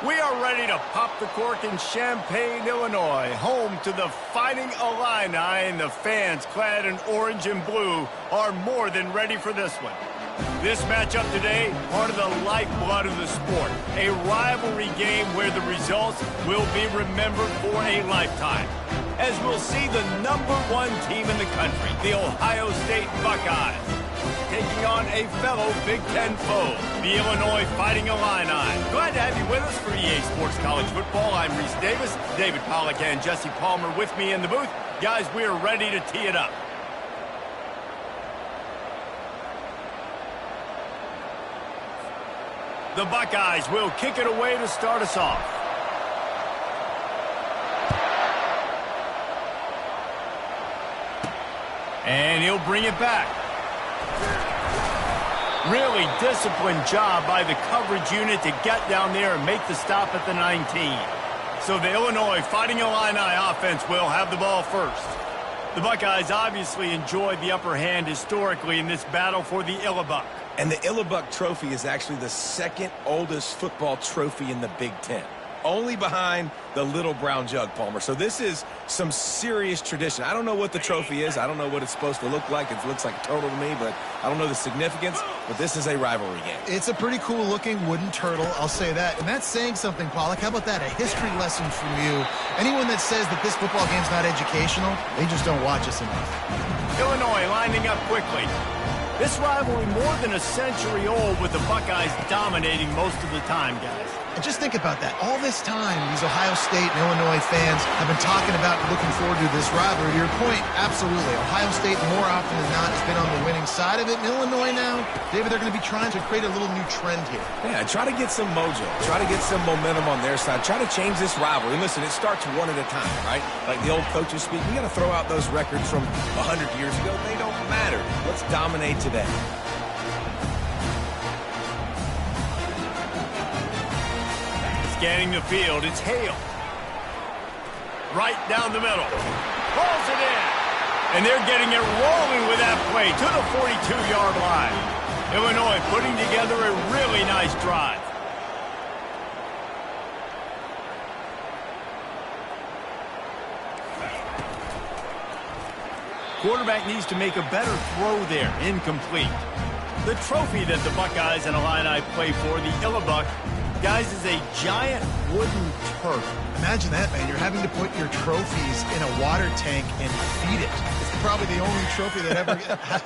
We are ready to pop the cork in Champaign, Illinois, home to the Fighting Illini, and the fans clad in orange and blue are more than ready for this one. This matchup today, part of the lifeblood of the sport, a rivalry game where the results will be remembered for a lifetime. As we'll see the #1 team in the country, the Ohio State Buckeyes, taking on a fellow Big Ten foe, the Illinois Fighting Illini. Glad to have you with us for EA Sports College Football. I'm Reese Davis, David Pollack and Jesse Palmer with me in the booth. Guys, we are ready to tee it up. The Buckeyes will kick it away to start us off. And he'll bring it back. Really disciplined job by the coverage unit to get down there and make the stop at the 19. So the Illinois Fighting Illini offense will have the ball first. The Buckeyes obviously enjoyed the upper hand historically in this battle for the Illabuck. And the Illabuck Trophy is actually the second oldest football trophy in the Big Ten. Only behind the Little Brown Jug, Palmer. So this is some serious tradition. I don't know what the trophy is. I don't know what it's supposed to look like. It looks like a turtle to me, but I don't know the significance. But this is a rivalry game. It's a pretty cool-looking wooden turtle, I'll say that. And that's saying something, Pollack. How about that? A history lesson from you. Anyone that says that this football game's not educational, they just don't watch us enough. Illinois lining up quickly. This rivalry more than a century old, with the Buckeyes dominating most of the time, guys. And just think about that. All this time, these Ohio State and Illinois fans have been talking about and looking forward to this rivalry. To your point, absolutely. Ohio State, more often than not, has been on the winning side of it. In Illinois now, David, they're going to be trying to create a little new trend here. Yeah, try to get some mojo. Try to get some momentum on their side. Try to change this rivalry. And listen, it starts one at a time, right? Like the old coaches speak, we got to throw out those records from 100 years ago. They don't matter. Let's dominate today. Scanning the field, it's Hale. Right down the middle. Rolls it in. And they're getting it rolling with that play to the 42-yard line. Illinois putting together a really nice drive. Quarterback needs to make a better throw there. Incomplete. The trophy that the Buckeyes and Illini play for, the Illabuck, guys, is a giant wooden turtle. Imagine that, man. You're having to put your trophies in a water tank and feed it. It's probably the only trophy that ever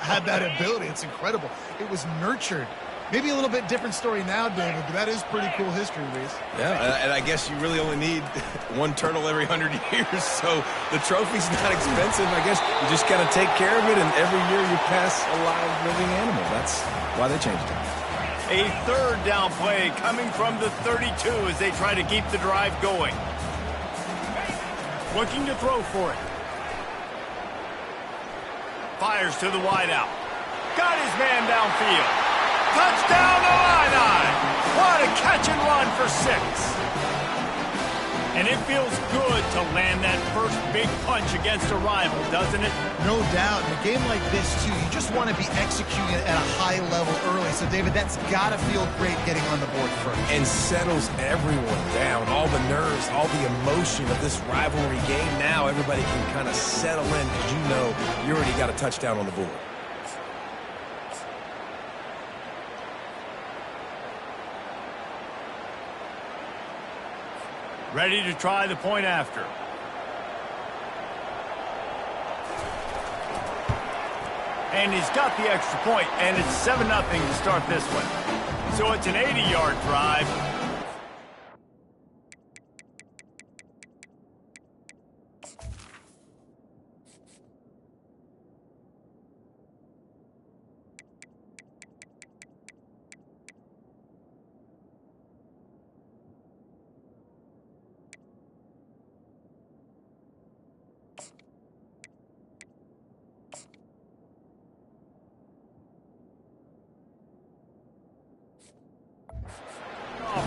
had that ability. It's incredible. It was nurtured. Maybe a little bit different story now, David, but that is pretty cool history, Reese. Yeah, and I guess you really only need one turtle every 100 years, so the trophy's not expensive. I guess you just got to take care of it, and every year you pass a live living animal. That's why they changed it. A third down play coming from the 32 as they try to keep the drive going. Looking to throw for it. Fires to the wideout. Got his man downfield. Touchdown, Illini! What a catch and run for 6. And it feels good to land that first big punch against a rival, doesn't it? No doubt. In a game like this, too, you just want to be executing it at a high level early. So, David, that's got to feel great getting on the board first. And settles everyone down. All the nerves, all the emotion of this rivalry game. Now everybody can kind of settle in because you know you already got a touchdown on the board. Ready to try the point after. And he's got the extra point, and it's 7-0 to start this one. So it's an 80-yard drive.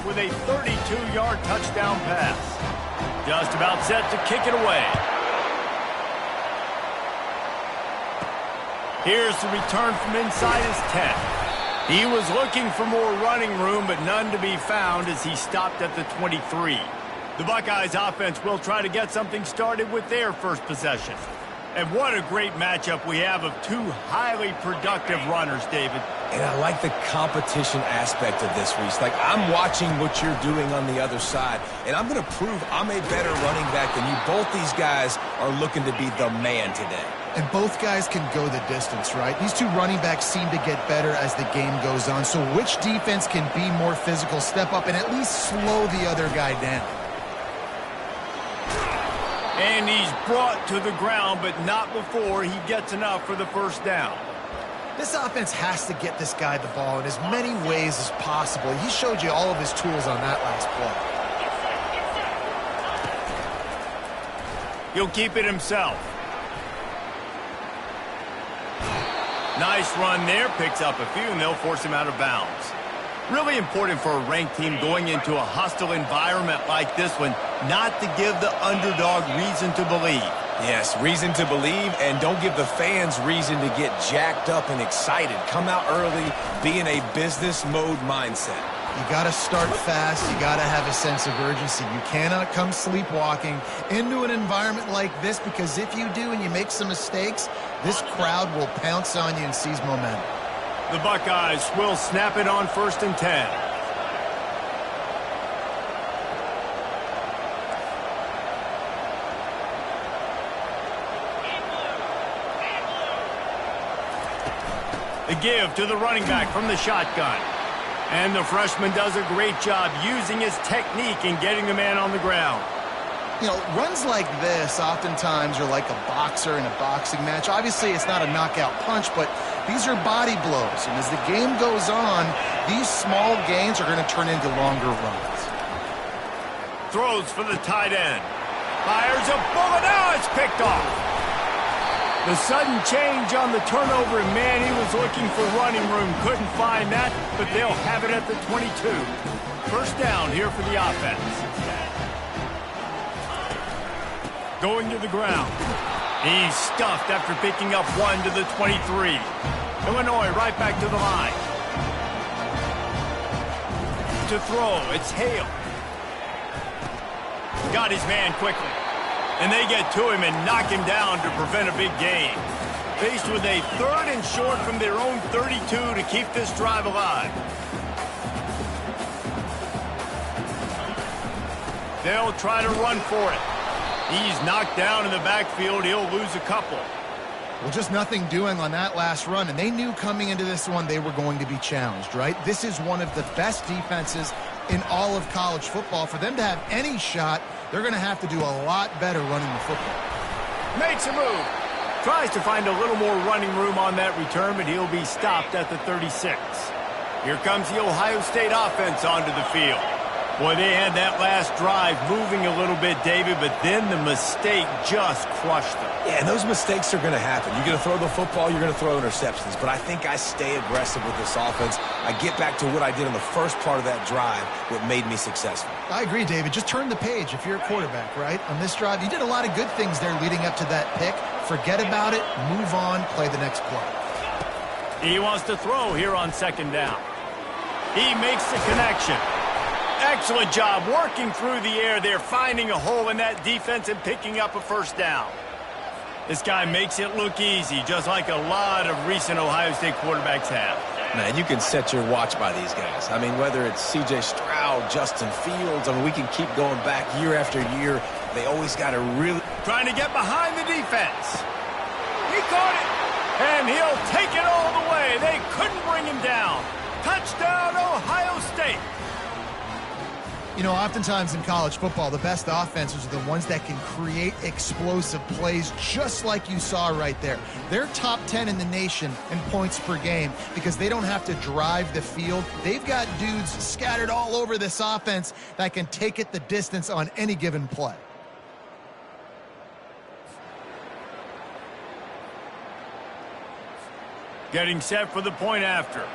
With a 32-yard touchdown pass. Just about set to kick it away. Here's the return from inside his 10. He was looking for more running room, but none to be found as he stopped at the 23. The Buckeyes offense will try to get something started with their first possession. And what a great matchup we have of two highly productive runners, David. And I like the competition aspect of this, Reese. Like, I'm watching what you're doing on the other side, and I'm going to prove I'm a better running back than you. Both these guys are looking to be the man today. And both guys can go the distance, right? These two running backs seem to get better as the game goes on. So which defense can be more physical, step up, and at least slow the other guy down? And he's brought to the ground, but not before he gets enough for the first down. This offense has to get this guy the ball in as many ways as possible. He showed you all of his tools on that last play. He'll keep it himself. Nice run there, picks up a few, and they'll force him out of bounds. Really important for a ranked team going into a hostile environment like this one, not to give the underdog reason to believe. Yes, reason to believe, and don't give the fans reason to get jacked up and excited. Come out early, be in a business mode mindset. You got to start fast. You got to have a sense of urgency. You cannot come sleepwalking into an environment like this, because if you do and you make some mistakes, this crowd will pounce on you and seize momentum. The Buckeyes will snap it on 1st and 10. The give to the running back from the shotgun. And the freshman does a great job using his technique and getting the man on the ground. You know, runs like this oftentimes are like a boxer in a boxing match. Obviously, it's not a knockout punch, but these are body blows. And as the game goes on, these small gains are going to turn into longer runs. Throws for the tight end. Fires a bullet. Now it's picked off. The sudden change on the turnover, and man, he was looking for running room. Couldn't find that, but they'll have it at the 22. First down here for the offense. Going to the ground. He's stuffed after picking up one to the 23. Illinois right back to the line. To throw, it's Hale. Got his man quickly. And they get to him and knock him down to prevent a big gain. Faced with a 3rd and short from their own 32 to keep this drive alive. They'll try to run for it. He's knocked down in the backfield. He'll lose a couple. Well, just nothing doing on that last run, and they knew coming into this one they were going to be challenged, right? This is one of the best defenses in all of college football. For them to have any shot, they're going to have to do a lot better running the football. Makes a move. Tries to find a little more running room on that return, but he'll be stopped at the 36. Here comes the Ohio State offense onto the field. Boy, they had that last drive moving a little bit, David, but then the mistake just crushed them. Yeah, and those mistakes are going to happen. You're going to throw the football, you're going to throw interceptions. But I think I stay aggressive with this offense. I get back to what I did in the first part of that drive, what made me successful. I agree, David. Just turn the page if you're a quarterback, right? On this drive, you did a lot of good things there leading up to that pick. Forget about it, move on, play the next play. He wants to throw here on 2nd down. He makes the connection. Excellent job working through the air there, finding a hole in that defense and picking up a first down. This guy makes it look easy, just like a lot of recent Ohio State quarterbacks have. Man, you can set your watch by these guys. I mean, whether it's C.J. Stroud, Justin Fields, I mean, we can keep going back year after year. They always got to really... Trying to get behind the defense. He caught it, and he'll take it all the way. They couldn't bring him down. Touchdown, Ohio State. You know, oftentimes in college football, the best offenses are the ones that can create explosive plays, just like you saw right there. They're top 10 in the nation in points per game because they don't have to drive the field. They've got dudes scattered all over this offense that can take it the distance on any given play. Getting set for the point after.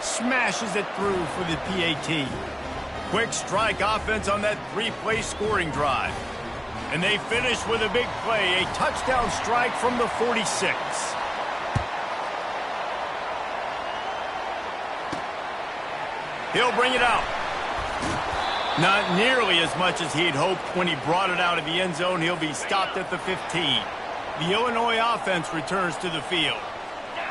Smashes it through for the PAT. Quick strike offense on that 3-play scoring drive. And they finish with a big play, a touchdown strike from the 46. He'll bring it out. Not nearly as much as he'd hoped when he brought it out of the end zone. He'll be stopped at the 15. The Illinois offense returns to the field.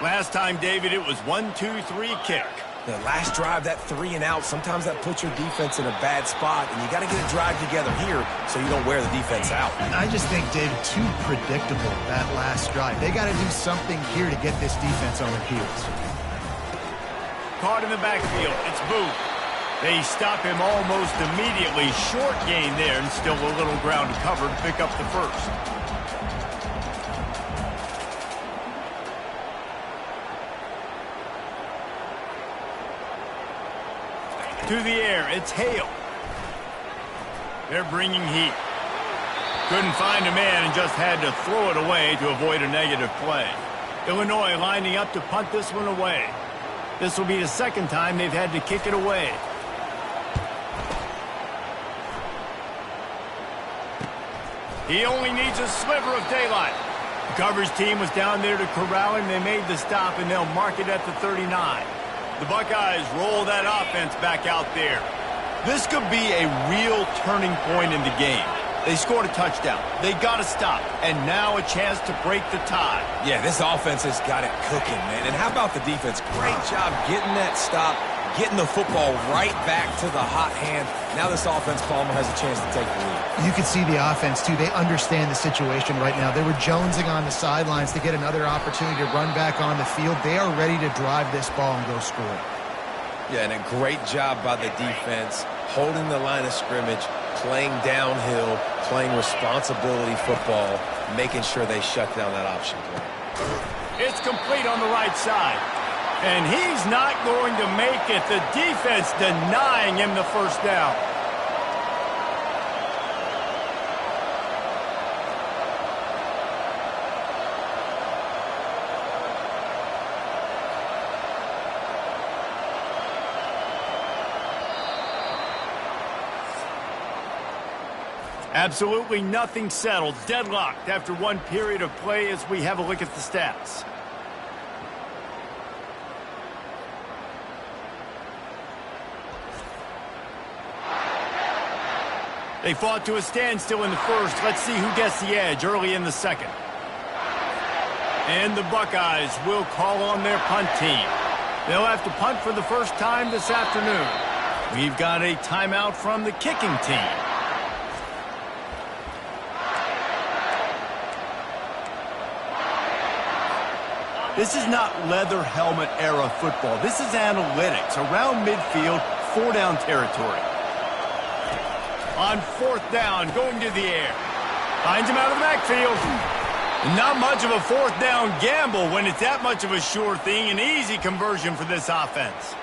Last time, David, it was 1-2-3 kick. The last drive, that 3 and out, sometimes that puts your defense in a bad spot, and you got to get a drive together here so you don't wear the defense out. I just think, David, too predictable, that last drive. They got to do something here to get this defense on their heels. Caught in the backfield. It's Booth. They stop him almost immediately. Short gain there, and still a little ground to cover to pick up the first. To the air, it's Hale. They're bringing heat. Couldn't find a man and just had to throw it away to avoid a negative play. Illinois lining up to punt this one away. This will be the second time they've had to kick it away. He only needs a sliver of daylight. The coverage team was down there to corral him. They made the stop, and they'll mark it at the 39. The Buckeyes roll that offense back out there. This could be a real turning point in the game. They scored a touchdown. They got to stop. And now a chance to break the tie. Yeah, this offense has got it cooking, man. And how about the defense? Great job getting that stop, getting the football right back to the hot hand. Now this offense, Palmer, has a chance to take the lead. You can see the offense, too. They understand the situation right now. They were jonesing on the sidelines to get another opportunity to run back on the field. They are ready to drive this ball and go score. Yeah, and a great job by the defense, holding the line of scrimmage, playing downhill, playing responsibility football, making sure they shut down that option play. It's complete on the right side. And he's not going to make it. The defense denying him the first down. Absolutely nothing settled. Deadlocked after one period of play as we have a look at the stats. They fought to a standstill in the first. Let's see who gets the edge early in the second. And the Buckeyes will call on their punt team. They'll have to punt for the first time this afternoon. We've got a timeout from the kicking team. This is not leather helmet era football. This is analytics. Around midfield, 4-down territory. On 4th down, going to the air. Finds him out of the backfield. Not much of a 4th down gamble when it's that much of a sure thing. An easy conversion for this offense.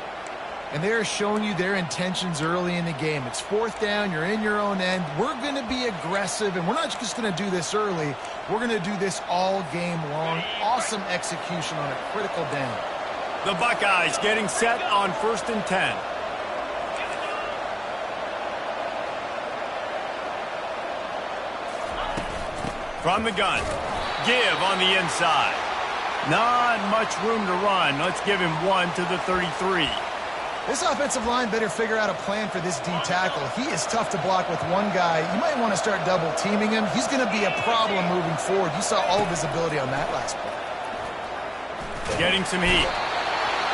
And they're showing you their intentions early in the game. It's 4th down, you're in your own end. We're going to be aggressive, and we're not just going to do this early. We're going to do this all game long. Awesome execution on a critical down. The Buckeyes getting set on 1st and 10. From the gun. Give on the inside. Not much room to run. Let's give him one to the 33. This offensive line better figure out a plan for this D tackle. He is tough to block with one guy. You might want to start double teaming him. He's going to be a problem moving forward. You saw all of his ability on that last play. Getting some heat.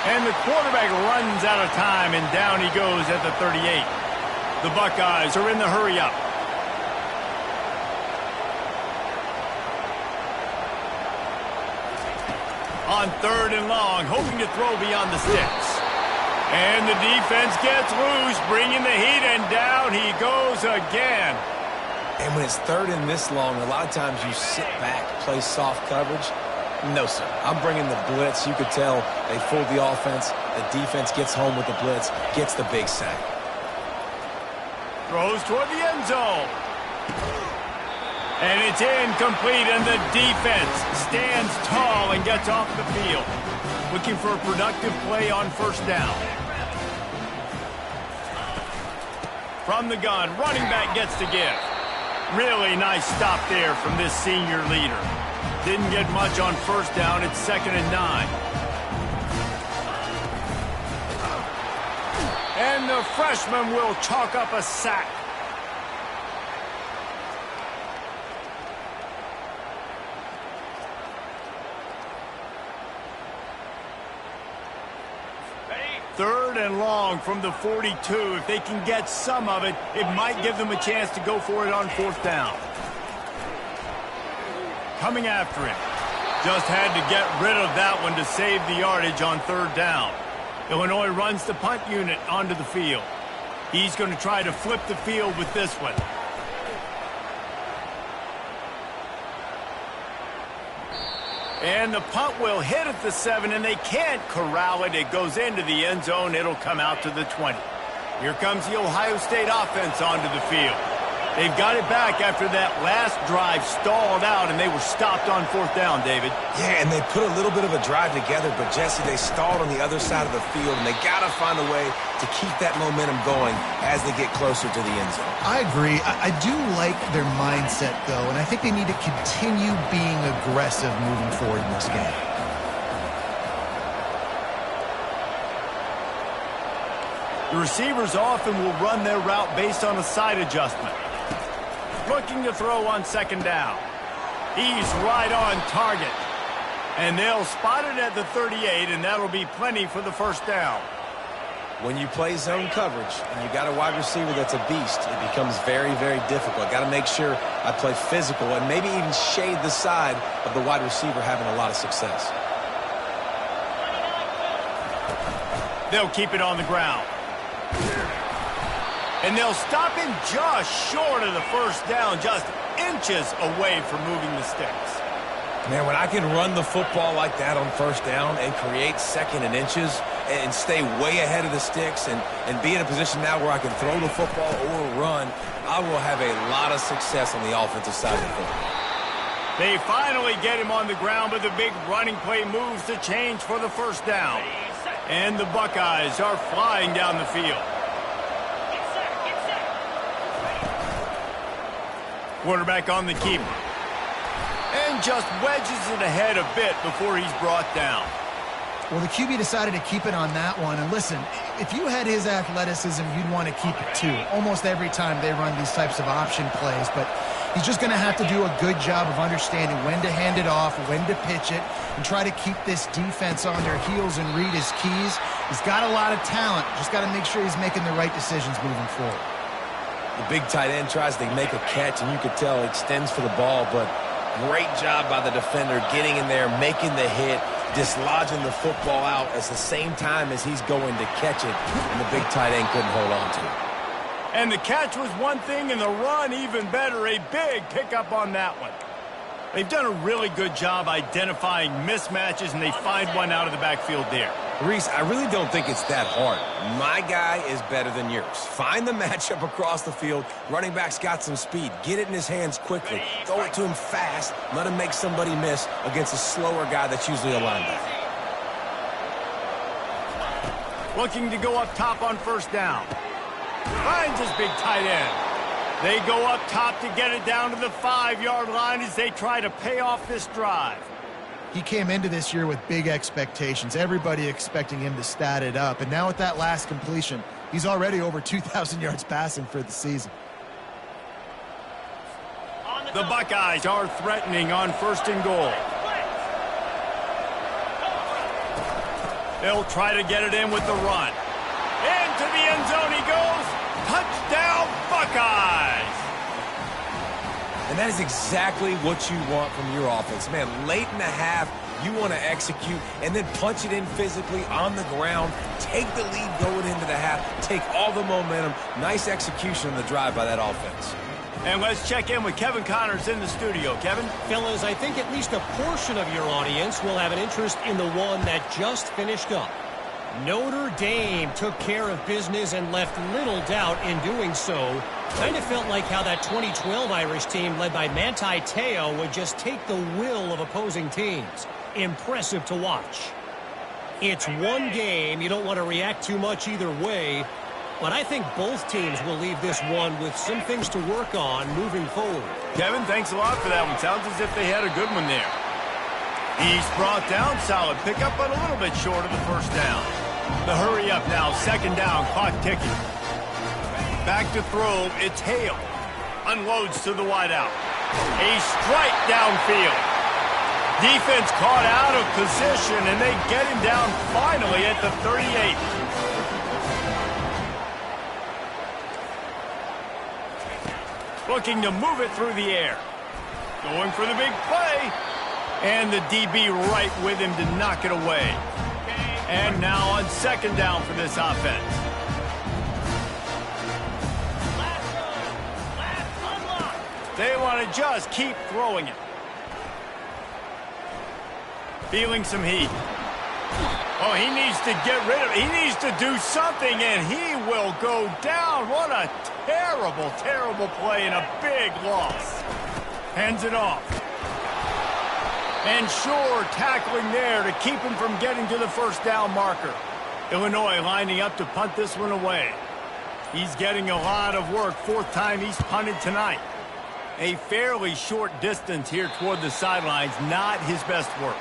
And the quarterback runs out of time, and down he goes at the 38. The Buckeyes are in the hurry-up. On 3rd and long, hoping to throw beyond the sticks. And the defense gets loose, bringing the heat, and down he goes again. And when it's 3rd and this long, a lot of times you sit back, play soft coverage. No, sir. I'm bringing the blitz. You could tell they fooled the offense. The defense gets home with the blitz, gets the big sack. Throws toward the end zone. And it's incomplete, and the defense stands tall and gets off the field. Looking for a productive play on 1st down. From the gun, running back gets to give. Really nice stop there from this senior leader. Didn't get much on 1st down. It's 2nd and 9. And the freshman will chalk up a sack. Third and long from the 42. If they can get some of it, it might give them a chance to go for it on fourth down. Coming after him. Just had to get rid of that one to save the yardage on third down. Illinois runs the punt unit onto the field. He's going to try to flip the field with this one. And the punt will hit at the 7, and they can't corral it. It goes into the end zone. It'll come out to the 20. Here comes the Ohio State offense onto the field. They've got it back after that last drive stalled out, and they were stopped on fourth down, David. Yeah, and they put a little bit of a drive together, but, Jesse, they stalled on the other side of the field, and they got to find a way to keep that momentum going as they get closer to the end zone. I agree. I do like their mindset, though, and I think they need to continue being aggressive moving forward in this game. The receivers often will run their route based on a side adjustment. Looking to throw on second down. He's right on target. And they'll spot it at the 38, and that'll be plenty for the first down. When you play zone coverage and you got a wide receiver that's a beast, it becomes very, very difficult. Got to make sure I play physical and maybe even shade the side of the wide receiver having a lot of success. They'll keep it on the ground. And they'll stop him just short of the first down, just inches away from moving the sticks. Man, when I can run the football like that on first down and create second and inches and stay way ahead of the sticks and be in a position now where I can throw the football or run, I will have a lot of success on the offensive side of the football. They finally get him on the ground, but the big running play moves the change for the first down. And the Buckeyes are flying down the field. Quarterback on the keeper. And just wedges it ahead a bit before he's brought down. Well, the QB decided to keep it on that one. And listen, if you had his athleticism, you'd want to keep it too. Almost every time they run these types of option plays. But he's just going to have to do a good job of understanding when to hand it off, when to pitch it, and try to keep this defense on their heels and read his keys. He's got a lot of talent. Just got to make sure he's making the right decisions moving forward. The big tight end tries to make a catch, and you could tell he extends for the ball, but great job by the defender getting in there, making the hit, dislodging the football out at the same time as he's going to catch it, and the big tight end couldn't hold on to it. And the catch was one thing, and the run even better. A big pickup on that one. They've done a really good job identifying mismatches, and they find one out of the backfield there. Reese, I really don't think it's that hard. My guy is better than yours. Find the matchup across the field. Running back's got some speed. Get it in his hands quickly. Throw it to him fast. Let him make somebody miss against a slower guy that's usually a linebacker. Looking to go up top on first down. Finds his big tight end. They go up top to get it down to the 5-yard line as they try to pay off this drive. He came into this year with big expectations. Everybody expecting him to stat it up. And now with that last completion, he's already over 2,000 yards passing for the season. The Buckeyes are threatening on first and goal. They'll try to get it in with the run. Into the end zone he goes. Touchdown, Buckeyes! And that is exactly what you want from your offense. Man, late in the half, you want to execute and then punch it in physically on the ground. Take the lead going into the half. Take all the momentum. Nice execution on the drive by that offense. And let's check in with Kevin Connors in the studio. Kevin? Fellas, I think at least a portion of your audience will have an interest in the one that just finished up. Notre Dame took care of business and left little doubt in doing so. Kind of felt like how that 2012 Irish team led by Manti Te'o would just take the will of opposing teams. Impressive to watch. It's one game. You don't want to react too much either way. But I think both teams will leave this one with some things to work on moving forward. Kevin, thanks a lot for that one. Sounds as if they had a good one there. He's brought down, solid pickup, but a little bit short of the first down. The hurry up now, second down, clock ticking. Back to throw, it's Hale. Unloads to the wideout. A strike downfield. Defense caught out of position, and they get him down finally at the 38. Looking to move it through the air. Going for the big play. And the DB right with him to knock it away. And now on second down for this offense. They want to just keep throwing it. Feeling some heat. Oh, he needs to get rid of it. He needs to do something, and he will go down. What a terrible, terrible play and a big loss. Hands it off. And sure, tackling there to keep him from getting to the first down marker. Illinois lining up to punt this one away. He's getting a lot of work. Fourth time he's punted tonight. A fairly short distance here toward the sidelines. Not his best work.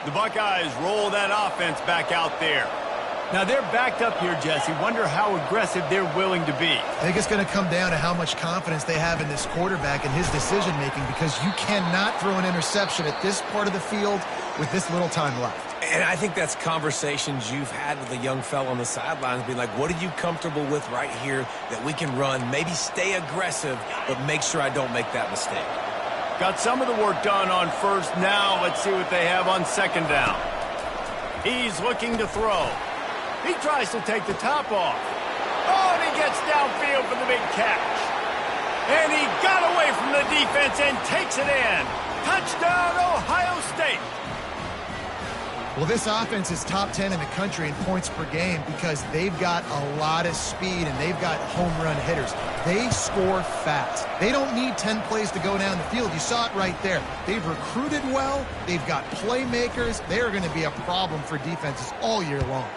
The Buckeyes roll that offense back out there. Now, they're backed up here, Jesse. Wonder how aggressive they're willing to be. I think it's going to come down to how much confidence they have in this quarterback and his decision-making, because you cannot throw an interception at this part of the field with this little time left. And I think that's conversations you've had with a young fellow on the sidelines, being like, what are you comfortable with right here that we can run? Maybe stay aggressive, but make sure I don't make that mistake. Got some of the work done on first. Now let's see what they have on second down. He's looking to throw. He tries to take the top off. Oh, and he gets downfield for the big catch. And he got away from the defense and takes it in. Touchdown, Ohio State. Well, this offense is top 10 in the country in points per game because they've got a lot of speed and they've got home run hitters. They score fast. They don't need 10 plays to go down the field. You saw it right there. They've recruited well. They've got playmakers. They are going to be a problem for defenses all year long.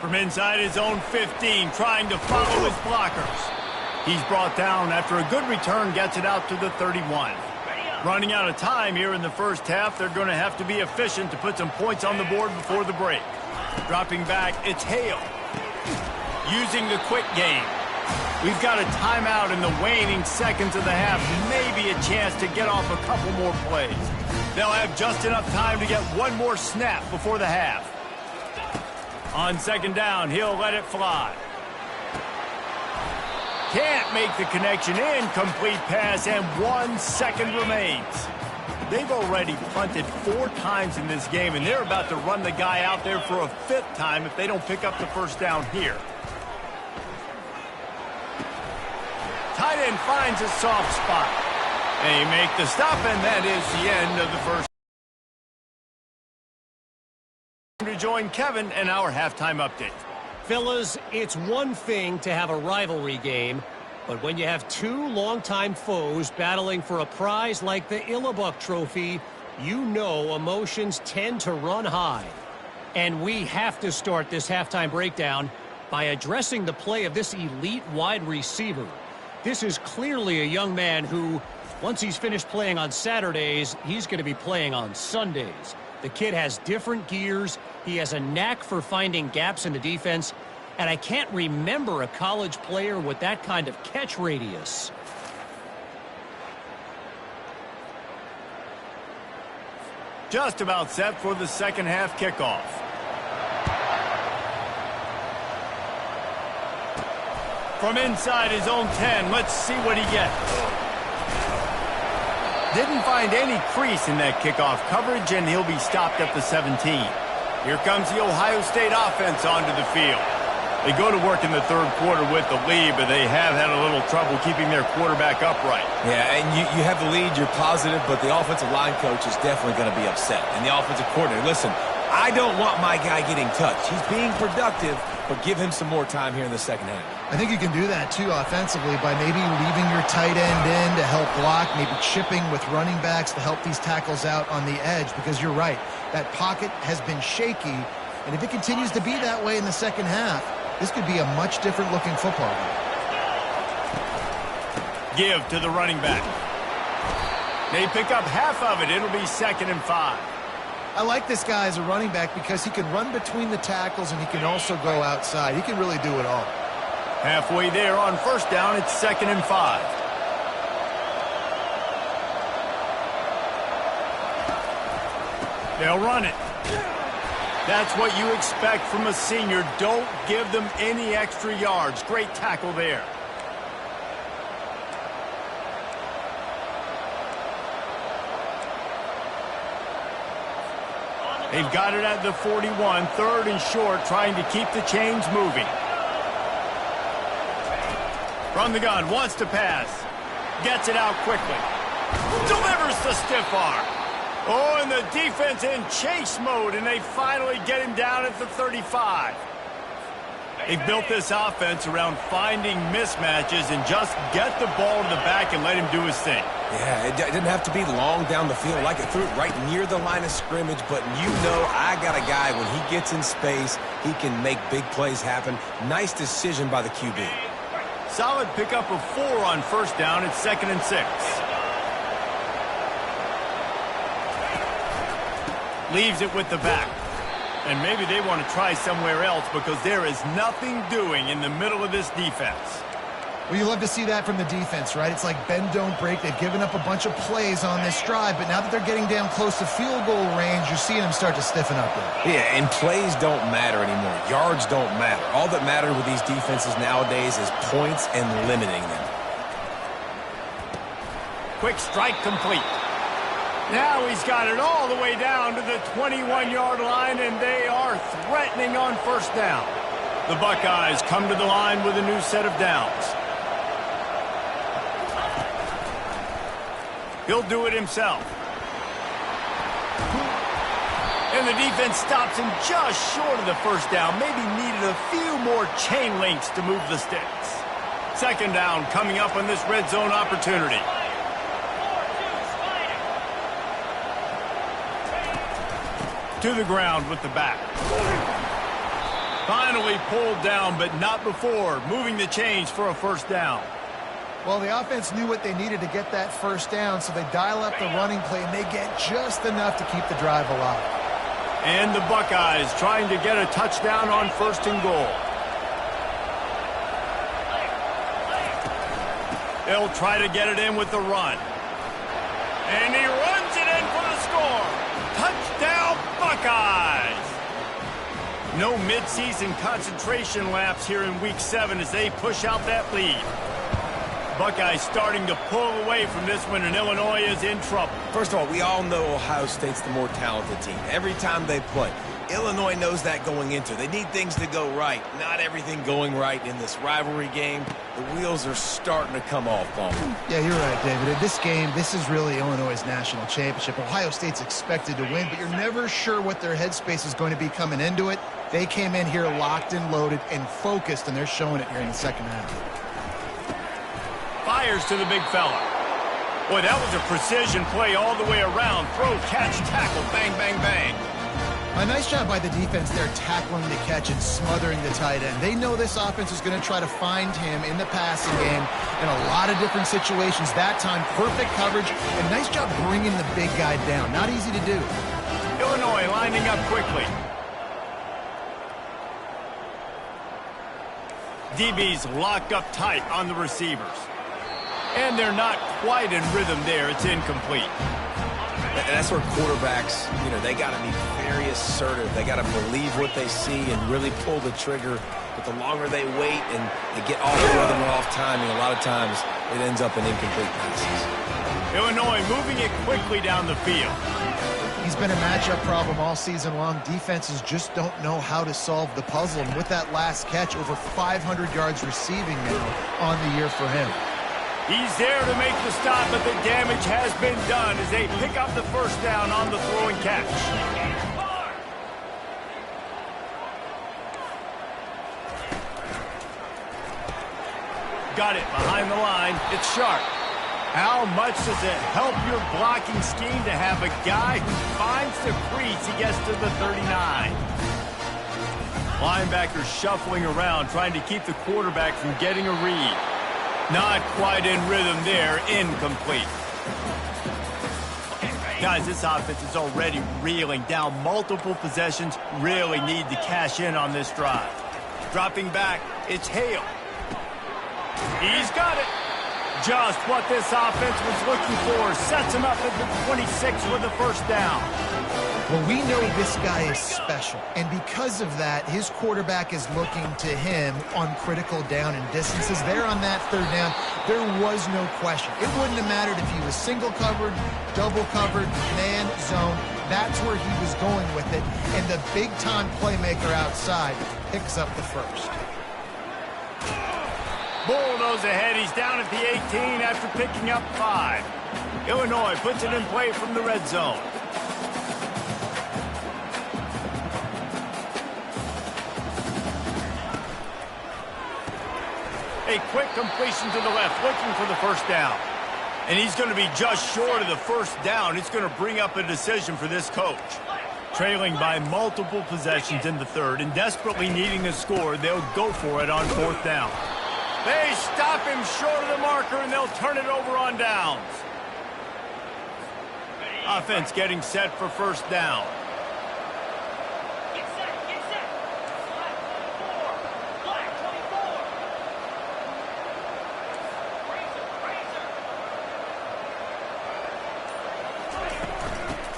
From inside his own 15, trying to follow his blockers. He's brought down after a good return, gets it out to the 31. Running out of time here in the first half. They're going to have to be efficient to put some points on the board before the break. Dropping back, it's Hale. Using the quick game. We've got a timeout in the waning seconds of the half. Maybe a chance to get off a couple more plays. They'll have just enough time to get one more snap before the half. On second down, he'll let it fly. Can't make the connection. Incomplete pass, and 1 second remains. They've already punted 4 times in this game, and they're about to run the guy out there for a 5th time if they don't pick up the first down here. Tight end finds a soft spot. They make the stop, and that is the end of the first. To join Kevin and our halftime update. Fellas, it's one thing to have a rivalry game, but when you have 2 longtime foes battling for a prize like the Illinois Trophy, you know emotions tend to run high. And we have to start this halftime breakdown by addressing the play of this elite wide receiver. This is clearly a young man who, once he's finished playing on Saturdays, he's going to be playing on Sundays. The kid has different gears. He has a knack for finding gaps in the defense. And I can't remember a college player with that kind of catch radius. Just about set for the second half kickoff. From inside his own 10, let's see what he gets. Didn't find any crease in that kickoff coverage, and he'll be stopped at the 17. Here comes the Ohio State offense onto the field. They go to work in the third quarter with the lead, but they have had a little trouble keeping their quarterback upright. Yeah, and you have the lead, you're positive, but the offensive line coach is definitely going to be upset. And the offensive coordinator, listen, I don't want my guy getting touched. He's being productive, but give him some more time here in the second half. I think you can do that, too, offensively, by maybe leaving your tight end in to help block, maybe chipping with running backs to help these tackles out on the edge, because you're right. That pocket has been shaky, and if it continues to be that way in the second half, this could be a much different-looking football game. Give to the running back. They pick up half of it. It'll be 2nd and 5. I like this guy as a running back because he can run between the tackles and he can also go outside. He can really do it all. Halfway there on 1st down, it's 2nd and 5. They'll run it. That's what you expect from a senior. Don't give them any extra yards. Great tackle there. They've got it at the 41, 3rd and short, trying to keep the chains moving. From the gun, wants to pass. Gets it out quickly. Delivers the stiff arm. Oh, and the defense in chase mode, and they finally get him down at the 35. They've built this offense around finding mismatches and just get the ball to the back and let him do his thing. Yeah, it didn't have to be long down the field. Like it threw it right near the line of scrimmage, but you know I got a guy, when he gets in space, he can make big plays happen. Nice decision by the QB. Solid pickup of 4 on 1st down. It's 2nd and 6. Leaves it with the back. And maybe they want to try somewhere else because there is nothing doing in the middle of this defense. Well, you love to see that from the defense, right? It's like bend, don't break. They've given up a bunch of plays on this drive, but now that they're getting down close to field goal range, you're seeing them start to stiffen up there. Yeah, and plays don't matter anymore. Yards don't matter. All that matters with these defenses nowadays is points and limiting them. Quick strike complete. Now he's got it all the way down to the 21-yard line, and they are threatening on 1st down. The Buckeyes come to the line with a new set of downs. He'll do it himself. And the defense stops him just short of the 1st down. Maybe needed a few more chain links to move the sticks. 2nd down coming up on this red zone opportunity. To the ground with the back. Finally pulled down, but not before moving the chains for a 1st down. Well, the offense knew what they needed to get that 1st down, so they dial up the running play, and they get just enough to keep the drive alive. And the Buckeyes trying to get a touchdown on 1st and goal. They'll try to get it in with the run. And he runs it in for the score. Touchdown, Buckeyes! No midseason concentration laps here in Week 7 as they push out that lead. Buckeyes starting to pull away from this one, and Illinois is in trouble. First of all, we all know Ohio State's the more talented team. Every time they play, Illinois knows that going into. They need things to go right. Not everything going right in this rivalry game. The wheels are starting to come off, Palmer. Yeah, you're right, David. In this game, this is really Illinois' national championship. Ohio State's expected to win, but you're never sure what their headspace is going to be coming into it. They came in here locked and loaded and focused, and they're showing it here in the 2nd half. Fires to the big fella. Boy, that was a precision play all the way around. Throw, catch, tackle, bang, bang, bang. A nice job by the defense there tackling the catch and smothering the tight end. They know this offense is going to try to find him in the passing game in a lot of different situations. That time, perfect coverage, and nice job bringing the big guy down. Not easy to do. Illinois lining up quickly. DB's locked up tight on the receivers. And they're not quite in rhythm there. It's incomplete. And that's where quarterbacks, they got to be very assertive. They got to believe what they see and really pull the trigger. But the longer they wait and they get off rhythm or off timing, a lot of times it ends up in incomplete passes. Illinois moving it quickly down the field. He's been a matchup problem all season long. Defenses just don't know how to solve the puzzle. And with that last catch, over 500 yards receiving now on the year for him. He's there to make the stop, but the damage has been done as they pick up the 1st down on the throw and catch. Got it behind the line. It's sharp. How much does it help your blocking scheme to have a guy who finds the crease? He gets to the 39. Linebackers shuffling around, trying to keep the quarterback from getting a read. Not quite in rhythm there, incomplete. Guys, this offense is already reeling down multiple possessions. Really need to cash in on this drive. Dropping back, it's Hale. He's got it. Just what this offense was looking for. Sets him up at the 26 with a first down. Well, we know this guy is special, and because of that, his quarterback is looking to him on critical down and distances. There on that third down, there was no question. It wouldn't have mattered if he was single covered, double covered, man, zone. That's where he was going with it, and the big-time playmaker outside picks up the first. Bulldoze ahead. He's down at the 18 after picking up 5. Illinois puts it in play from the red zone. A quick completion to the left, looking for the first down. And he's going to be just short of the first down. It's going to bring up a decision for this coach. Trailing by multiple possessions in the third and desperately needing a score, they'll go for it on fourth down. They stop him short of the marker, and they'll turn it over on downs. Offense getting set for first down.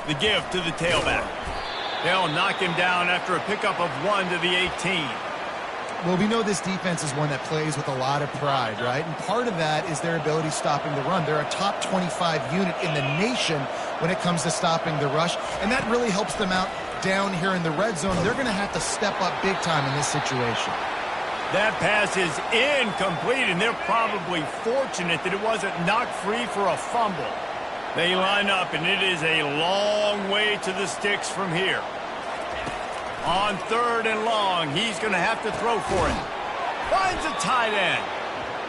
The give to the tailback. They'll knock him down after a pickup of 1 to the 18. Well, we know this defense is one that plays with a lot of pride, right? And part of that is their ability stopping the run. They're a top 25 unit in the nation when it comes to stopping the rush, and that really helps them out down here in the red zone. They're going to have to step up big time in this situation. That pass is incomplete, and they're probably fortunate that it wasn't knocked free for a fumble. They line up, and it is a long way to the sticks from here. On third and long, he's going to have to throw for it. Finds a tight end.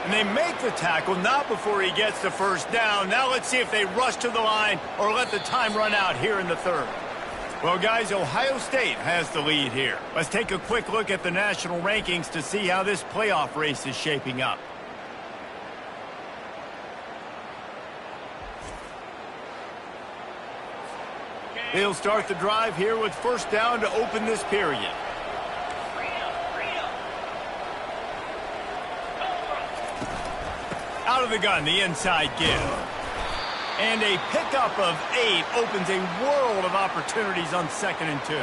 And they make the tackle, not before he gets the first down. Now let's see if they rush to the line or let the time run out here in the third. Well, guys, Ohio State has the lead here. Let's take a quick look at the national rankings to see how this playoff race is shaping up. They'll start the drive here with first down to open this period. Out of the gun, the inside give. And a pickup of 8 opens a world of opportunities on 2nd and 2.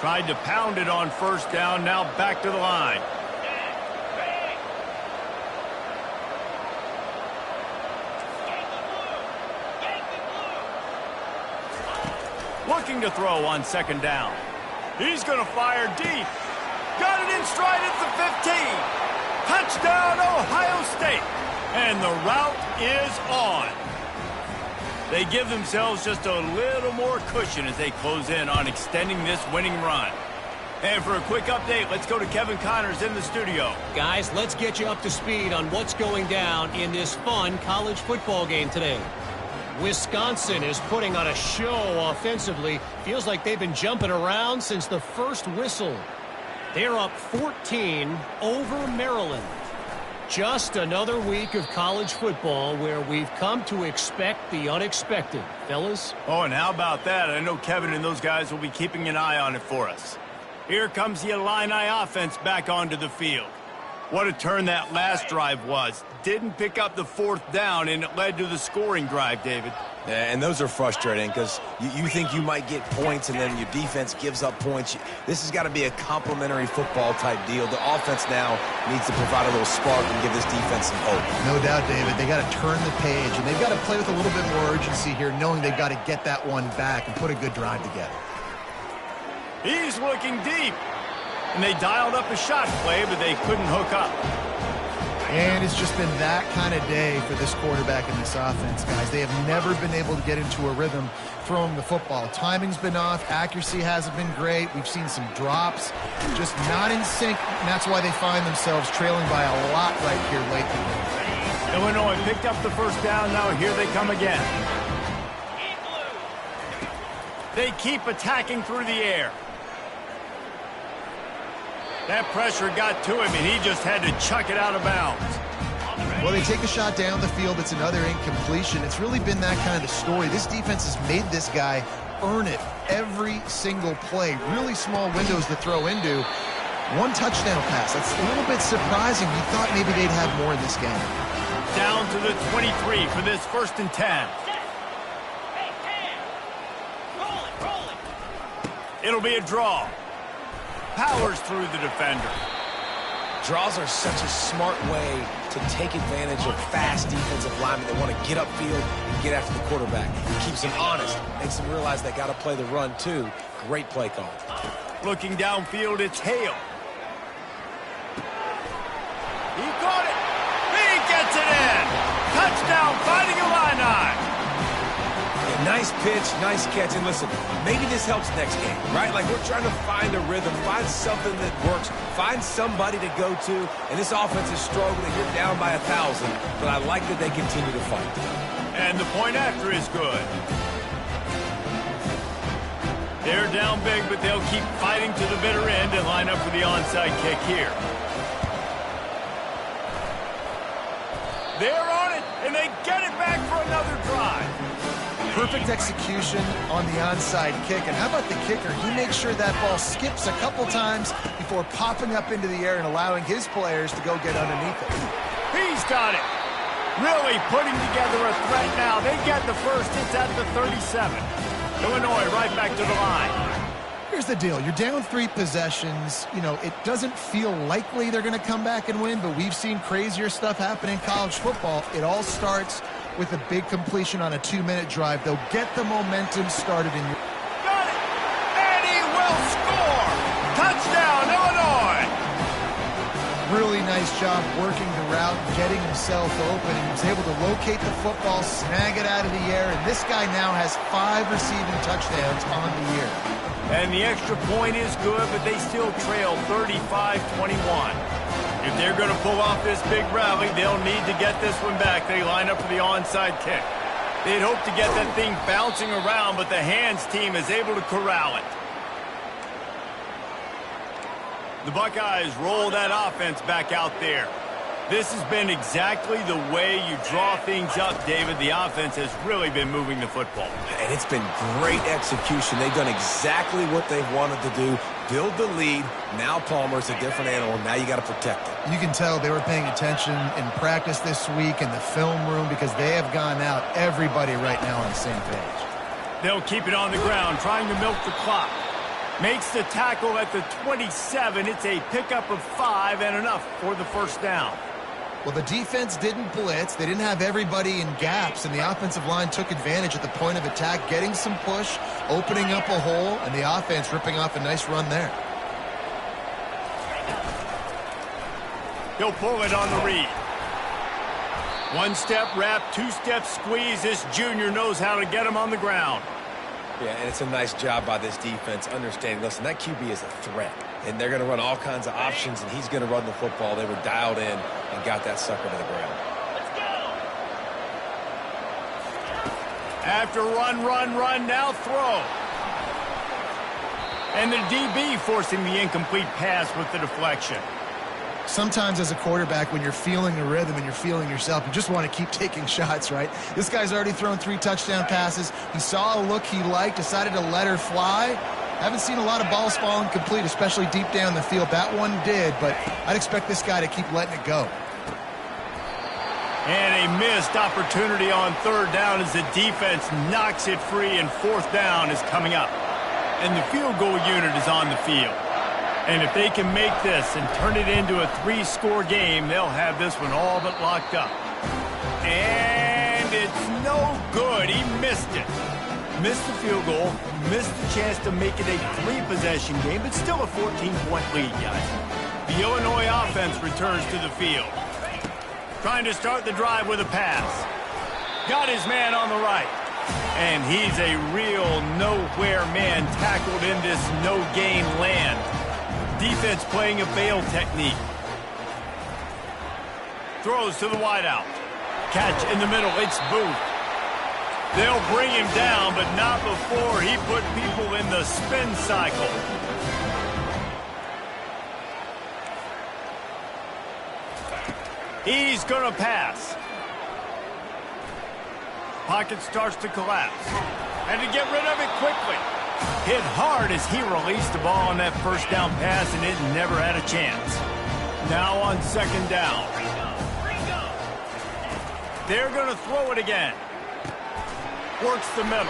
Tried to pound it on first down, now back to the line. Looking to throw on 2nd down. He's going to fire deep. Got it in stride at the 15. Touchdown, Ohio State. And the route is on. They give themselves just a little more cushion as they close in on extending this winning run. And for a quick update, let's go to Kevin Connors in the studio. Guys, let's get you up to speed on what's going down in this fun college football game today. Wisconsin is putting on a show offensively. Feels like they've been jumping around since the first whistle. They're up 14 over Maryland. Just another week of college football where we've come to expect the unexpected, fellas. Oh, and how about that? I know Kevin and those guys will be keeping an eye on it for us. Here comes the Illini offense back onto the field. What a turn that last drive was. Didn't pick up the fourth down, and it led to the scoring drive, David. Yeah, and those are frustrating because you think you might get points, and then your defense gives up points. This has got to be a complimentary football-type deal. The offense now needs to provide a little spark and give this defense some hope. No doubt, David. They got to turn the page, and they've got to play with a little bit more urgency here, knowing they've got to get that one back and put a good drive together. He's looking deep. And they dialed up a shot play, but they couldn't hook up. And it's just been that kind of day for this quarterback and this offense, guys. They have never been able to get into a rhythm throwing the football. Timing's been off. Accuracy hasn't been great. We've seen some drops, just not in sync. And that's why they find themselves trailing by a lot right here late in the game. Illinois picked up the first down. Now here they come again. They keep attacking through the air. That pressure got to him, and he just had to chuck it out of bounds. Well, they take a shot down the field. It's another incompletion. It's really been that kind of story. This defense has made this guy earn it every single play. Really small windows to throw into. One touchdown pass. That's a little bit surprising. You thought maybe they'd have more in this game. Down to the 23 for this 1st and 10. It'll be a draw. Powers through the defender. Draws are such a smart way to take advantage of fast defensive linemen that want to get upfield and get after the quarterback. It keeps them honest, makes them realize they got to play the run too. Great play call. Looking downfield, it's Hale. He caught it. He gets it in. Touchdown, Fighting Illini. Nice pitch, nice catch, and listen, maybe this helps next game, right? Like we're trying to find a rhythm, find something that works, find somebody to go to, and this offense is struggling. You're down by 1,000, but I like that they continue to fight. And the point after is good. They're down big, but they'll keep fighting to the bitter end and line up for the onside kick here. They're on it, and they get it back for another drive. Perfect execution on the onside kick. And how about the kicker? He makes sure that ball skips a couple times before popping up into the air and allowing his players to go get underneath it. He's got it. Really putting together a threat now. They get the first. It's at the 37. Illinois right back to the line. Here's the deal. You're down 3 possessions. You know, it doesn't feel likely they're going to come back and win, but we've seen crazier stuff happen in college football. It all starts with a big completion on a 2-minute drive. They'll get the momentum started in your... Got it! And he will score! Touchdown, Illinois! Really nice job working the route, getting himself open, and he was able to locate the football, snag it out of the air, and this guy now has 5 receiving touchdowns on the year. And the extra point is good, but they still trail 35-21. If they're going to pull off this big rally, they'll need to get this one back. They line up for the onside kick. They'd hope to get that thing bouncing around, but the hands team is able to corral it. The Buckeyes roll that offense back out there. This has been exactly the way you draw things up, David. The offense has really been moving the football. And it's been great execution. They've done exactly what they've wanted to do. Build the lead. Now Palmer's a different animal. Now you got to protect it. You can tell they were paying attention in practice this week in the film room because they have gone out, everybody right now on the same page. They'll keep it on the ground, trying to milk the clock. Makes the tackle at the 27. It's a pickup of 5 and enough for the first down. Well, the defense didn't blitz. They didn't have everybody in gaps, and the offensive line took advantage at the point of attack, getting some push, opening up a hole, and the offense ripping off a nice run there. He'll pull it on the read. 1-step wrap, 2-step squeeze. This junior knows how to get him on the ground. Yeah, and it's a nice job by this defense understanding, listen, that QB is a threat, and they're going to run all kinds of options, and he's going to run the football. They were dialed in and got that sucker to the ground. Let's go. After run, now throw. And the DB forcing the incomplete pass with the deflection. Sometimes as a quarterback, when you're feeling the rhythm and you're feeling yourself, you just want to keep taking shots, right? This guy's already thrown 3 touchdown passes. He saw a look he liked, decided to let her fly. Haven't seen a lot of balls falling complete, especially deep down the field. That one did, but I'd expect this guy to keep letting it go. And a missed opportunity on 3rd down as the defense knocks it free, and 4th down is coming up. And the field goal unit is on the field. And if they can make this and turn it into a 3-score game, they'll have this one all but locked up. And it's no good. He missed it. Missed the field goal, missed the chance to make it a 3-possession game, but still a 14-point lead, guys. The Illinois offense returns to the field. Trying to start the drive with a pass. Got his man on the right. And he's a real nowhere man tackled in this no-gain land. Defense playing a bail technique. Throws to the wideout. Catch in the middle. It's Booth. They'll bring him down, but not before he put people in the spin cycle. He's going to pass. Pocket starts to collapse. And to get rid of it quickly. Hit hard as he released the ball on that first down pass, and it never had a chance. Now on second down. They're going to throw it again. Works the middle.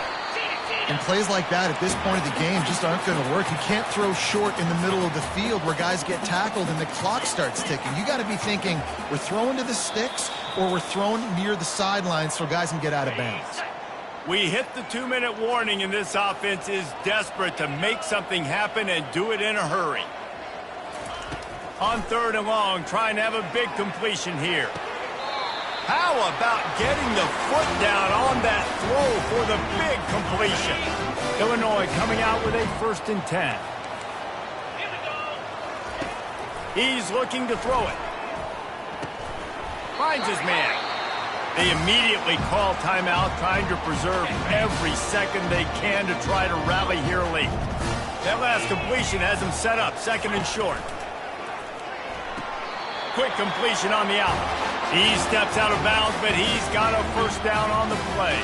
And plays like that at this point of the game just aren't going to work. You can't throw short in the middle of the field where guys get tackled and the clock starts ticking. You got to be thinking we're throwing to the sticks or we're throwing near the sidelines so guys can get out of bounds. We hit the 2-minute warning, and this offense is desperate to make something happen and do it in a hurry. On third and long, trying to have a big completion here. How about getting the foot down on that throw for the big completion? Illinois coming out with a 1st and 10. He's looking to throw it. Finds his man. They immediately call timeout, trying to preserve every second they can to try to rally here late. That last completion has them set up 2nd and short. Quick completion on the out. He steps out of bounds, but he's got a 1st down on the play.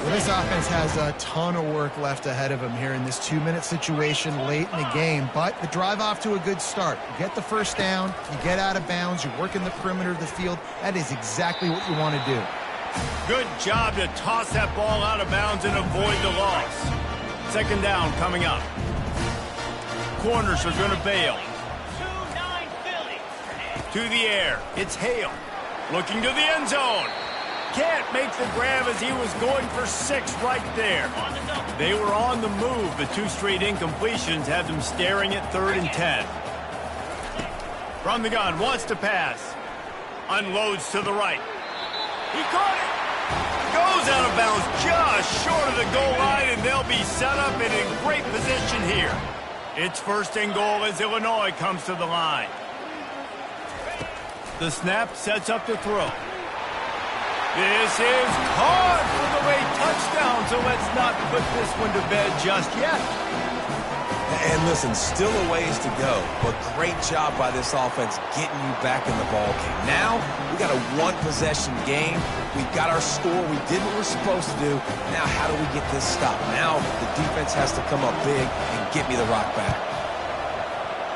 Well, this offense has a ton of work left ahead of them here in this 2-minute situation late in the game, but the drive off to a good start. You get the 1st down, you get out of bounds, you work in the perimeter of the field. That is exactly what you want to do. Good job to toss that ball out of bounds and avoid the loss. 2nd down coming up. Corners are going to bail. To the air, it's Hale. Looking to the end zone. Can't make the grab as he was going for 6 right there. They were on the move. The 2 straight incompletions have them staring at 3rd and 10. From the gun, wants to pass. Unloads to the right. He caught it. Goes out of bounds just short of the goal line, and they'll be set up and in great position here. It's 1st and goal as Illinois comes to the line. The snap sets up the throw. This is caught for the late touchdown, so let's not put this one to bed just yet. And listen, still a ways to go, but great job by this offense getting you back in the ball game. Now, we got a 1-possession game. We've got our score. We did what we're supposed to do. Now, how do we get this stopped? Now, the defense has to come up big and get me the rock back.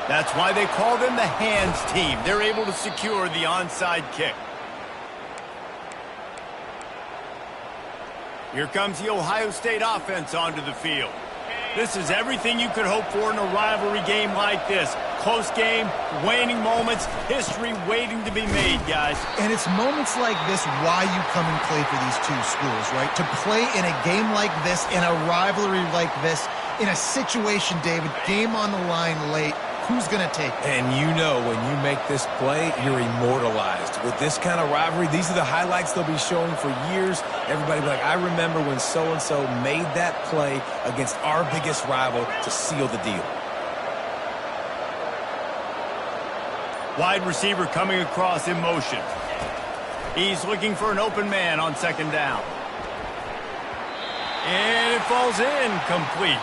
That's why they call them the hands team. They're able to secure the onside kick. Here comes the Ohio State offense onto the field. This is everything you could hope for in a rivalry game like this. Close game, waning moments, history waiting to be made, guys. And it's moments like this why you come and play for these two schools, right? To play in a game like this, in a rivalry like this, in a situation, David, game on the line late, who's going to take it? And you know when you make this play, you're immortalized. With this kind of rivalry, these are the highlights they'll be showing for years. Everybody will be like, I remember when so-and-so made that play against our biggest rival to seal the deal. Wide receiver coming across in motion. He's looking for an open man on 2nd down. And it falls incomplete.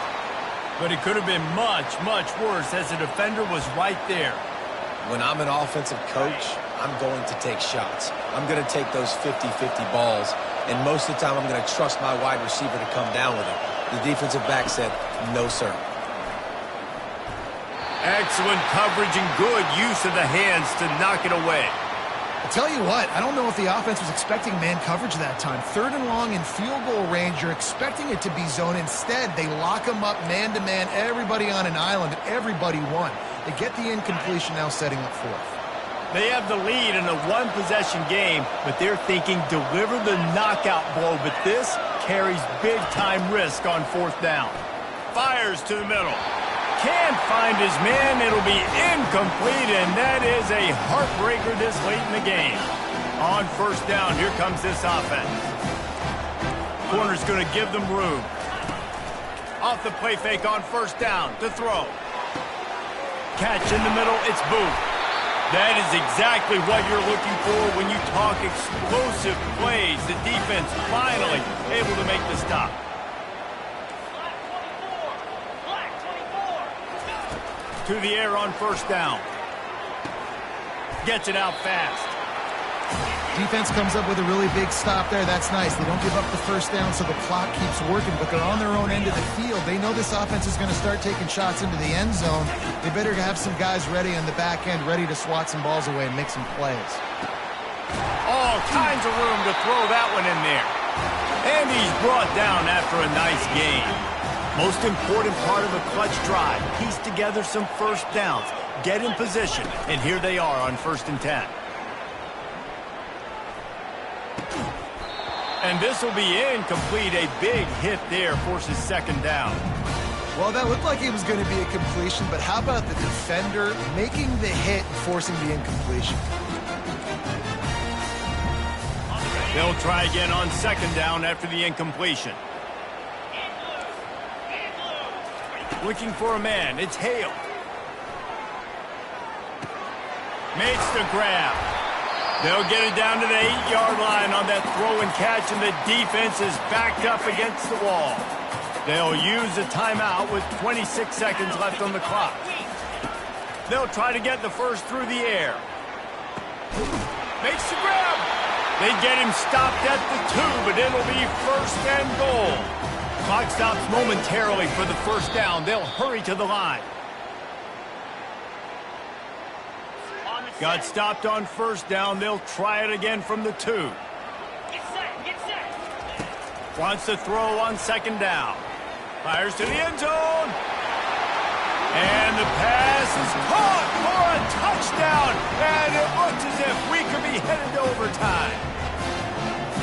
But it could have been much, much worse as the defender was right there. When I'm an offensive coach, I'm going to take shots. I'm going to take those 50-50 balls. And most of the time, I'm going to trust my wide receiver to come down with it. The defensive back said, no, sir. Excellent coverage and good use of the hands to knock it away. I'll tell you what, I don't know if the offense was expecting man coverage that time. 3rd and long in field goal range, you're expecting it to be zone. Instead, they lock them up man-to-man, everybody on an island, and everybody won. They get the incompletion now setting up 4th. They have the lead in a 1-possession game, but they're thinking deliver the knockout blow, but this carries big-time risk on 4th down. Fires to the middle. Can't find his man. It'll be incomplete, and that is a heartbreaker this late in the game. On 1st down, here comes this offense. Corner's going to give them room. Off the play fake on 1st down to throw. Catch in the middle, it's Booth. That is exactly what you're looking for when you talk explosive plays. The defense finally able to make the stop. To the air on 1st down. Gets it out fast. Defense comes up with a really big stop there. That's nice. They don't give up the first down, so the clock keeps working, but they're on their own end of the field. They know this offense is going to start taking shots into the end zone. They better have some guys ready on the back end, ready to swat some balls away and make some plays. All kinds of room to throw that one in there. And he's brought down after a nice gain. Most important part of a clutch drive, piece together some first downs, get in position, and here they are on 1st and 10. And this will be incomplete. A big hit there forces 2nd down. Well, that looked like it was going to be a completion, but how about the defender making the hit and forcing the incompletion? They'll try again on 2nd down after the incompletion. Looking for a man. It's Hale. Makes the grab. They'll get it down to the 8-yard line on that throw and catch, and the defense is backed up against the wall. They'll use a timeout with 26 seconds left on the clock. They'll try to get the first through the air. Makes the grab. They get him stopped at the 2, but it'll be 1st and goal. Clock stops momentarily for the first down. They'll hurry to the line. Got stopped on 1st down. They'll try it again from the 2. Get set. Wants to throw on 2nd down. Fires to the end zone. And the pass is caught for a touchdown. And it looks as if we could be headed to overtime.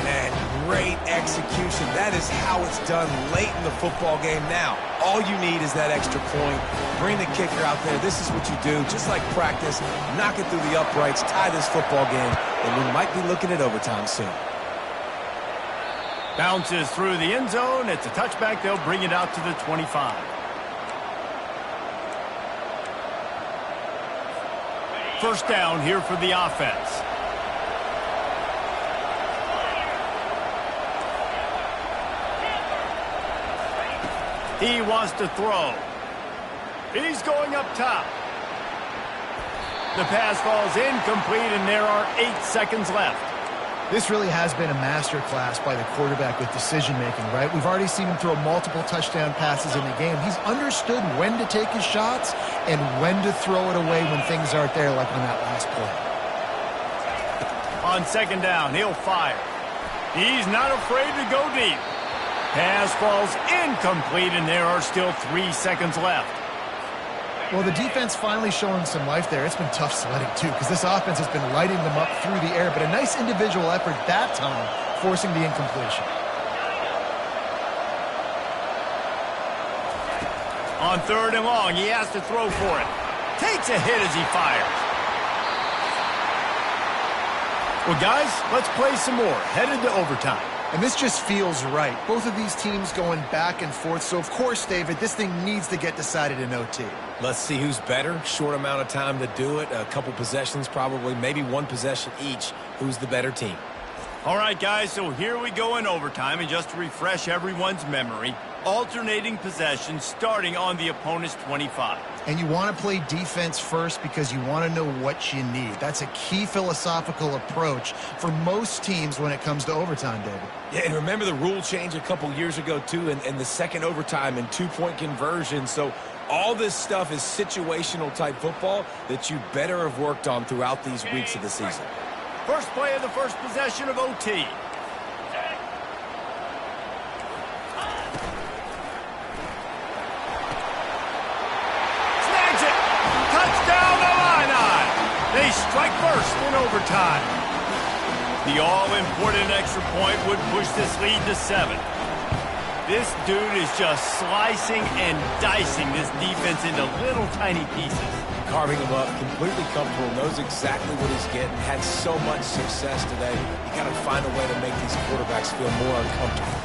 Man, great execution. That is how it's done late in the football game now. All you need is that extra point. Bring the kicker out there. This is what you do. Just like practice, knock it through the uprights, tie this football game, and we might be looking at overtime soon. Bounces through the end zone. It's a touchback. They'll bring it out to the 25. First down here for the offense. He wants to throw. He's going up top. The pass falls incomplete, and there are 8 seconds left. This really has been a masterclass by the quarterback with decision-making, right? We've already seen him throw multiple touchdown passes in the game. He's understood when to take his shots and when to throw it away when things aren't there, like on that last play. On 2nd down, he'll fire. He's not afraid to go deep. Pass falls incomplete, and there are still 3 seconds left. Well, the defense finally showing some life there. It's been tough sledding, too, because this offense has been lighting them up through the air, but a nice individual effort that time, forcing the incompletion. On 3rd and long, he has to throw for it. Takes a hit as he fires. Well, guys, let's play some more. Headed to overtime. And this just feels right. Both of these teams going back and forth. So, of course, David, this thing needs to get decided in OT. Let's see who's better. Short amount of time to do it. A couple possessions probably, maybe 1 possession each. Who's the better team? All right, guys, so here we go in overtime. And just to refresh everyone's memory, alternating possessions starting on the opponent's 25. And you want to play defense first because you want to know what you need. That's a key philosophical approach for most teams when it comes to overtime, David. Yeah, and remember the rule change a couple years ago, too, and the second overtime and 2-point conversion. So all this stuff is situational type football that you better have worked on throughout these weeks of the season. First play of the first possession of OT. They strike first in overtime. The all-important extra point would push this lead to 7. This dude is just slicing and dicing this defense into little tiny pieces. Carving him up, completely comfortable, knows exactly what he's getting, had so much success today. You got to find a way to make these quarterbacks feel more uncomfortable.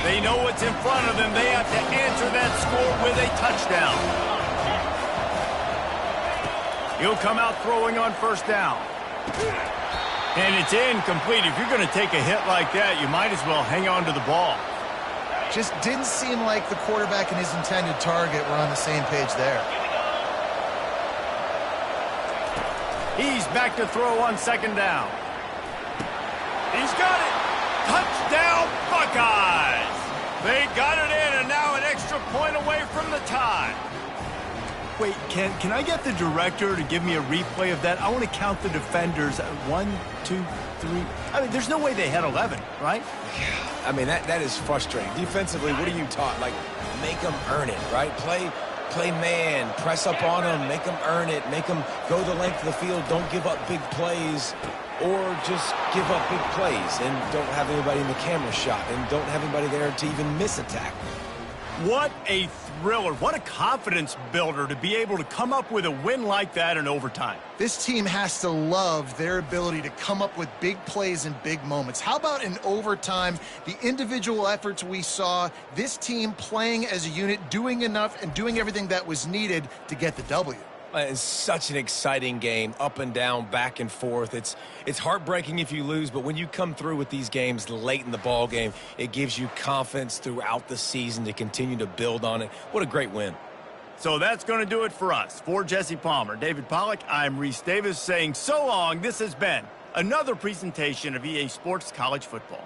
They know what's in front of them. They have to answer that score with a touchdown. He'll come out throwing on first down. And it's incomplete. If you're going to take a hit like that, you might as well hang on to the ball. Just didn't seem like the quarterback and his intended target were on the same page there. He's back to throw on second down. He's got it. Touchdown, Buckeyes. They got it in, and now an extra point away from the tie. Wait, can I get the director to give me a replay of that? I want to count the defenders. 1, 2, 3. I mean, there's no way they had 11, right? Yeah, I mean, that is frustrating. Defensively, what are you taught? Like, make them earn it, right? Play man, press up on them, make them earn it, make them go the length of the field, don't give up big plays, or just give up big plays and don't have anybody in the camera shot and don't have anybody there to even miss a tackle. What a thriller. What a confidence builder to be able to come up with a win like that in overtime. This team has to love their ability to come up with big plays and big moments. How about in overtime, the individual efforts we saw, this team playing as a unit, doing enough and doing everything that was needed to get the W. It's such an exciting game, up and down, back and forth. It's heartbreaking if you lose, but when you come through with these games late in the ball game, it gives you confidence throughout the season to continue to build on it. What a great win. So that's going to do it for us. For Jesse Palmer, David Pollack, I'm Reese Davis saying so long. This has been another presentation of EA Sports College Football.